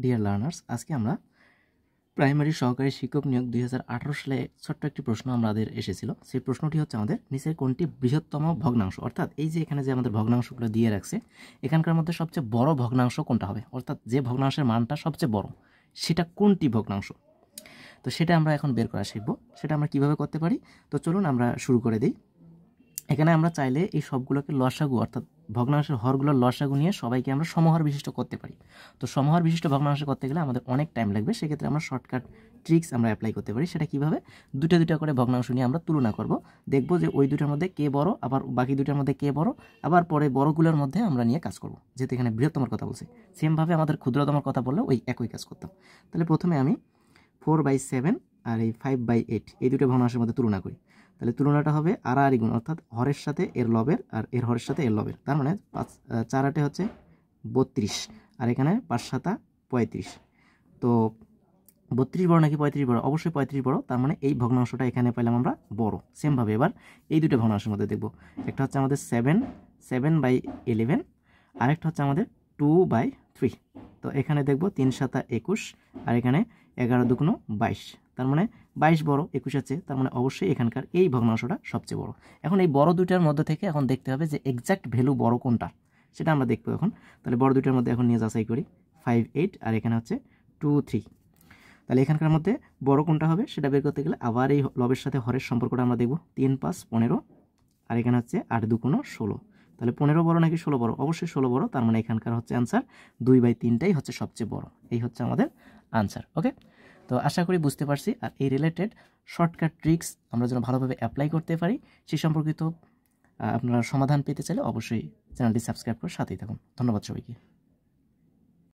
Dear learners, আজকে আমরা primary সহকারী শিক্ষক নিয়োগ 2018 সালে ছোট্ট একটি প্রশ্ন আমাদের এসেছিল। সেই প্রশ্নটি হচ্ছে আমাদের নিচের কোনটি বৃহত্তম ভগ্নাংশ, অর্থাৎ এই যে এখানে যে আমাদের ভগ্নাংশগুলো দিয়ে রাখছে এখানকার মধ্যে সবচেয়ে বড় ভগ্নাংশ কোনটা হবে, অর্থাৎ যে ভগ্নাংশের মানটা সবচেয়ে বড় সেটা কোনটি ভগ্নাংশ। তো সেটা আমরা এখন বের করা শিখব। সেটা আমরা কিভাবে করতে পারি, তো চলুন আমরা শুরু করে দিই। এখানে আমরা চাইলে এই সবগুলোকে লসাগু অর্থাৎ ভগ্নাংশের হরগুলোর লসাগু নিয়ে সবাইকে আমরা সমহার বিশিষ্ট করতে পারি। তো সমহার বিশিষ্ট ভগ্নাংশ করতে গেলে আমাদের অনেক টাইম লাগবে, সেক্ষেত্রে আমরা শর্টকাট ট্রিক্স আমরা অ্যাপ্লাই করতে পারি। সেটা কিভাবে, দুটা দুটা করে ভগ্নাংশ নিয়ে আমরা তুলনা করব, দেখব যে ওই দুটার মধ্যে কে বড়, আবার বাকি দুটার মধ্যে কে বড়, আবার পরে বড়গুলোর মধ্যে আমরা নিয়ে কাজ করব। যেহেতু এখানে বৃহত্তমের কথা বলছি, সেমভাবে আমাদের ক্ষুদ্রতমের কথা বললে ওই একই কাজ করতাম। তাহলে প্রথমে আমি 4/7 আর এই 5/8 এই দুটো ভগ্নাংশের মধ্যে তুলনা করি। তাহলে তুলনাটা হবে আড়াআড়ি গুণ, অর্থাৎ হরের সাথে এর লবের আর এর হরের সাথে এর লবের। তার মানে 4/8 হচ্ছে 32 আর এখানে 5/7 35। তো 32 বড় নাকি 35 বড়? অবশ্যই 35 বড়। তার মানে এই ভগ্নাংশটা এখানে পেলাম আমরা বড়। সেমভাবে এবার এই দুটো ভগ্নাংশের মধ্যে দেখব, একটা হচ্ছে আমাদের 7/11, আরেকটা হচ্ছে আমাদের 2/3। তো এখানে দেখব 3/7 21 আর এখানে 11×2 22। তার মানে 22 বড় 21 আছে, তার মানে অবশ্যই এখানকার এই ভগ্নাংশটা সবচেয়ে বড়। এখন এই বড় দুইটার মধ্যে থেকে এখন দেখতে হবে যে এক্সাক্ট ভ্যালু বড় কোনটা, সেটা আমরা দেখবো এখন। তাহলে বড় দুইটার মধ্যে এখন নিয়ে যাচাই করি, 5/8 আর এখানে হচ্ছে 2/3। তাহলে এখানকার মধ্যে বড় কোনটা হবে সেটা বের করতে গেলে আবার এই লবের সাথে হরের সম্পর্কটা আমরা দেখব। 3×5 15 আর এখানে হচ্ছে 8×2 16। তাহলে 15 বড় নাকি 16 বড়? অবশ্যই 16 বড়। তার মানে এখানকার হচ্ছে আনসার 2/3টাই হচ্ছে সবচেয়ে বড়। এই হচ্ছে আমাদের আনসার। ওকে, তো আশা করি বুঝতে পারছি। আর এই রিলেটেড শর্টকাট ট্রিক্স আমরা যেন ভালোভাবে অ্যাপ্লাই করতে পারি সে সম্পর্কিত আপনারা সমাধান পেতে চাইলে অবশ্যই চ্যানেলটি সাবস্ক্রাইব করে সাথেই থাকুন। ধন্যবাদ সবাইকে।